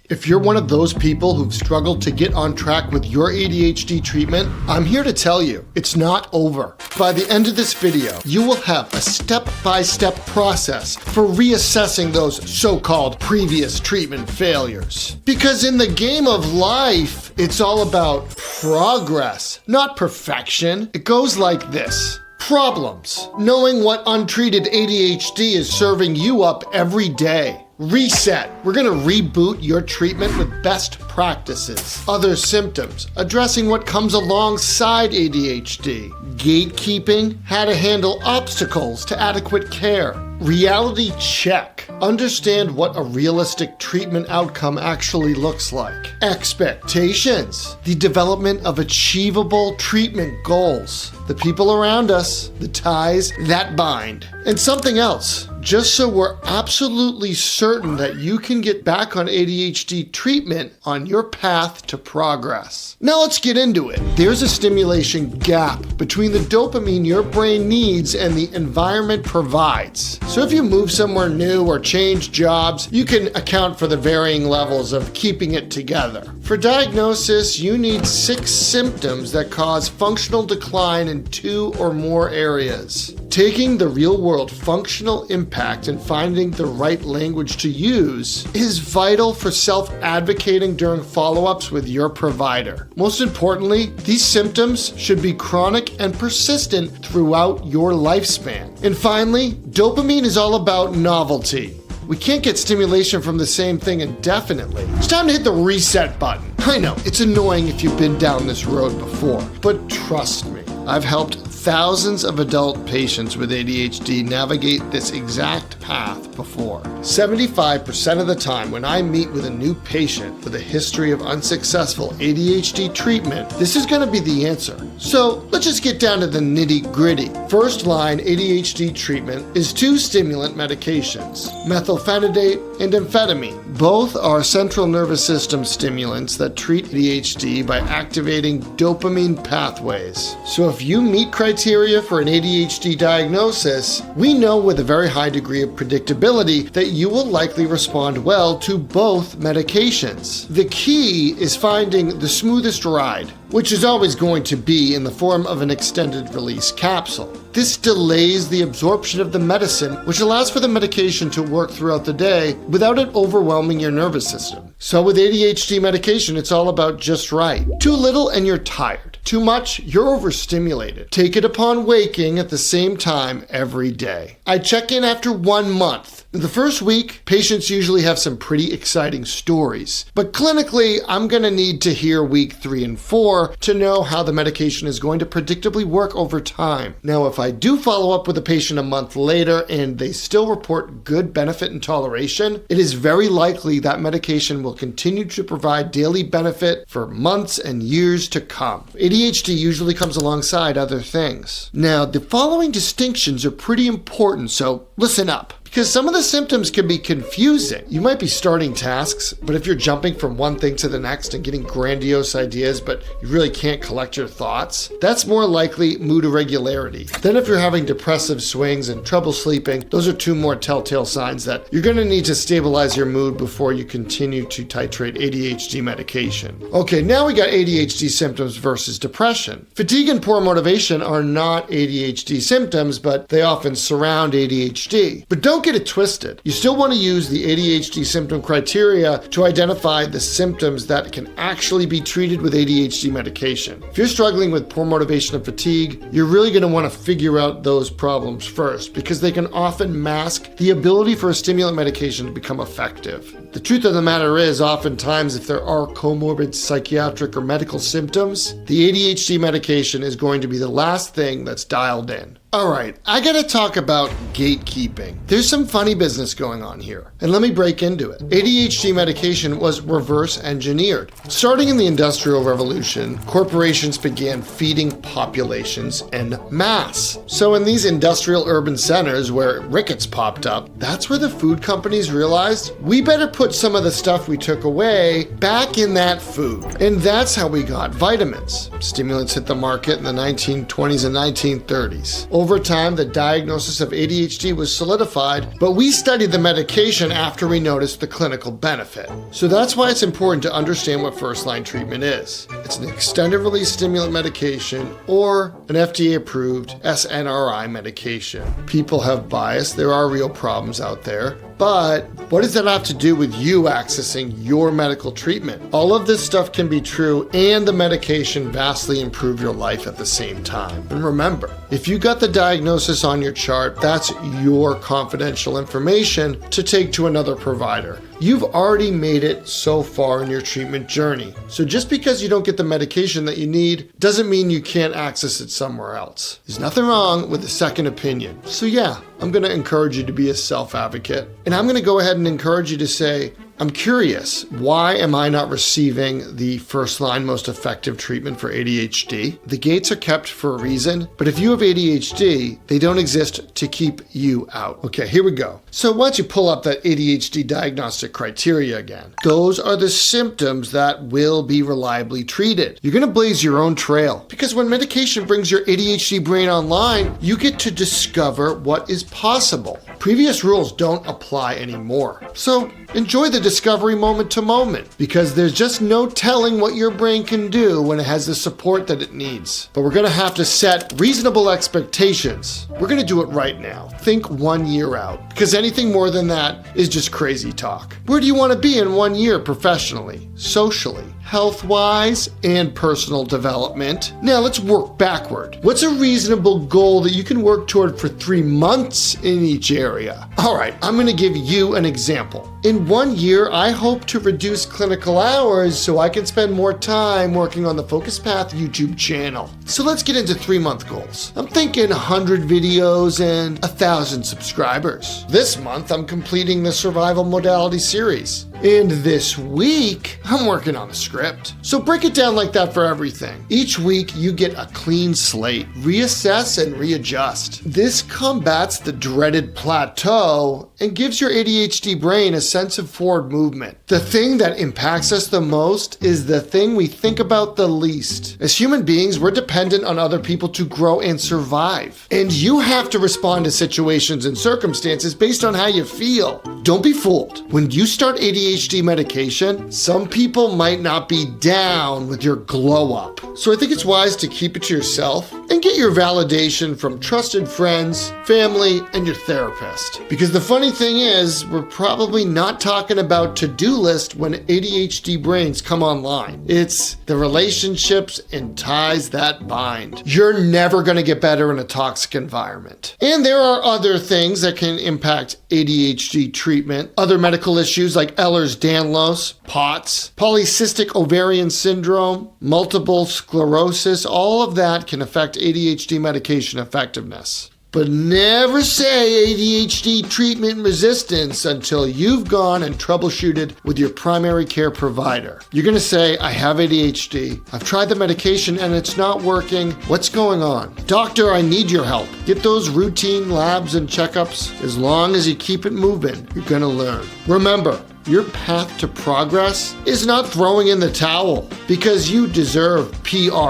If you're one of those people who've struggled to get on track with your ADHD treatment, I'm here to tell you, it's not over. By the end of this video, you will have a step-by-step process for reassessing those so-called previous treatment failures. Because in the game of life, it's all about progress, not perfection. It goes like this. Problems. Knowing what untreated ADHD is serving you up every day. Reset. We're going to reboot your treatment with best practices. Other symptoms. Addressing what comes alongside ADHD. Gatekeeping. How to handle obstacles to adequate care. Reality check. Understand what a realistic treatment outcome actually looks like. Expectations. The development of achievable treatment goals. The people around us, the ties that bind. And something else, just so we're absolutely certain that you can get back on ADHD treatment on your path to progress. Now let's get into it. There's a stimulation gap between the dopamine your brain needs and the environment provides. So if you move somewhere new or change jobs, you can account for the varying levels of keeping it together. For diagnosis, you need 6 symptoms that cause functional decline in 2 or more areas. Taking the real-world functional impact and finding the right language to use is vital for self-advocating during follow-ups with your provider. Most importantly, these symptoms should be chronic and persistent throughout your lifespan. And finally, dopamine is all about novelty. We can't get stimulation from the same thing indefinitely. It's time to hit the reset button. I know, it's annoying if you've been down this road before, but trust me, I've helped thousands of adult patients with ADHD navigate this exact path before. 75% of the time when I meet with a new patient with a history of unsuccessful ADHD treatment, this is going to be the answer. So let's just get down to the nitty-gritty. First line ADHD treatment is 2 stimulant medications, methylphenidate and amphetamine. Both are central nervous system stimulants that treat ADHD by activating dopamine pathways. So if you meet criteria for an ADHD diagnosis, we know with a very high degree of predictability that you will likely respond well to both medications. The key is finding the smoothest ride, which is always going to be in the form of an extended release capsule. This delays the absorption of the medicine, which allows for the medication to work throughout the day without it overwhelming your nervous system. So with ADHD medication, it's all about just right. Too little and you're tired. Too much, you're overstimulated. Take it upon waking at the same time every day. I check in after 1 month. In the first week, patients usually have some pretty exciting stories, but clinically, I'm going to need to hear week 3 and 4 to know how the medication is going to predictably work over time. Now, if I do follow up with a patient a month later and they still report good benefit and toleration, it is very likely that medication will continue to provide daily benefit for months and years to come. ADHD usually comes alongside other things. Now, the following distinctions are pretty important, so listen up. Because some of the symptoms can be confusing. You might be starting tasks, but if you're jumping from one thing to the next and getting grandiose ideas, but you really can't collect your thoughts, that's more likely mood irregularity. Then if you're having depressive swings and trouble sleeping, those are 2 more telltale signs that you're going to need to stabilize your mood before you continue to titrate ADHD medication. Okay, now we got ADHD symptoms versus depression. Fatigue and poor motivation are not ADHD symptoms, but they often surround ADHD. But don't get it twisted. You still want to use the ADHD symptom criteria to identify the symptoms that can actually be treated with ADHD medication. If you're struggling with poor motivation and fatigue, you're really going to want to figure out those problems first because they can often mask the ability for a stimulant medication to become effective. The truth of the matter is, oftentimes, if there are comorbid psychiatric or medical symptoms, the ADHD medication is going to be the last thing that's dialed in. Alright, I gotta talk about gatekeeping. There's some funny business going on here, and let me break into it. ADHD medication was reverse engineered. Starting in the Industrial Revolution, corporations began feeding populations en masse. So in these industrial urban centers where rickets popped up, that's where the food companies realized we better put some of the stuff we took away back in that food. And that's how we got vitamins. Stimulants hit the market in the 1920s and 1930s. Over time, the diagnosis of ADHD was solidified, but we studied the medication after we noticed the clinical benefit. So that's why it's important to understand what first-line treatment is. It's an extended-release stimulant medication or an FDA-approved SNRI medication. People have bias. There are real problems out there. But what does that have to do with you accessing your medical treatment? All of this stuff can be true and the medication vastly improve your life at the same time. And remember, if you got the diagnosis on your chart, that's your confidential information to take to another provider. You've already made it so far in your treatment journey. So just because you don't get the medication that you need doesn't mean you can't access it somewhere else. There's nothing wrong with a second opinion. So yeah, I'm going to encourage you to be a self-advocate. And I'm going to go ahead and encourage you to say, I'm curious, why am I not receiving the first-line most effective treatment for ADHD? The gates are kept for a reason, but if you have ADHD, they don't exist to keep you out. Okay, here we go. So why don't you pull up that ADHD diagnostic criteria again? Those are the symptoms that will be reliably treated. You're gonna blaze your own trail, because when medication brings your ADHD brain online, you get to discover what is possible. Previous rules don't apply anymore. So enjoy the discovery moment to moment, because there's just no telling what your brain can do when it has the support that it needs. But we're gonna have to set reasonable expectations. We're gonna do it right now. Think 1 year out, because anything more than that is just crazy talk. Where do you wanna be in 1 year professionally, socially, health-wise, and personal development? Now let's work backward. What's a reasonable goal that you can work toward for 3 months in each area? All right, I'm gonna give you an example. In 1 year, I hope to reduce clinical hours so I can spend more time working on the Focus Path YouTube channel. So let's get into 3-month goals. I'm thinking 100 videos and 1,000 subscribers. This month, I'm completing the survival modality series. And this week, I'm working on a script. So break it down like that for everything. Each week, you get a clean slate, reassess and readjust. This combats the dreaded plateau and gives your ADHD brain a sense of forward movement. The thing that impacts us the most is the thing we think about the least. As human beings, we're dependent on other people to grow and survive. And you have to respond to situations and circumstances based on how you feel. Don't be fooled. When you start ADHD medication, some people might not be down with your glow up. So I think it's wise to keep it to yourself and get your validation from trusted friends, family, and your therapist. Because the funny thing is, we're probably not talking about to-do list when ADHD brains come online. It's the relationships and ties that bind. You're never gonna get better in a toxic environment. And there are other things that can impact ADHD treatment. Other medical issues like Ehlers-Danlos, POTS, polycystic ovarian syndrome, multiple sclerosis, all of that can affect ADHD medication effectiveness. But never say ADHD treatment resistance until you've gone and troubleshooted with your primary care provider. You're gonna say, I have ADHD. I've tried the medication and it's not working. What's going on? Doctor, I need your help. Get those routine labs and checkups. As long as you keep it moving, you're gonna learn. Remember, your path to progress is not throwing in the towel, because you deserve progress.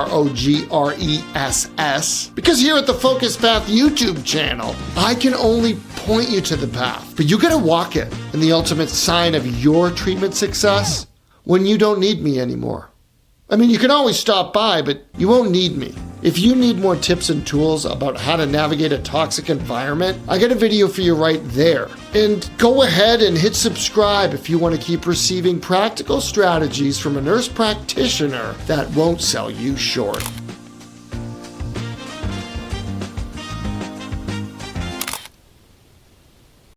Because here at the Focus Path YouTube channel, I can only point you to the path, but you gotta walk it. And the ultimate sign of your treatment success, when you don't need me anymore. I mean, you can always stop by, but you won't need me. If you need more tips and tools about how to navigate a toxic environment, I got a video for you right there. And go ahead and hit subscribe if you want to keep receiving practical strategies from a nurse practitioner that won't sell you short.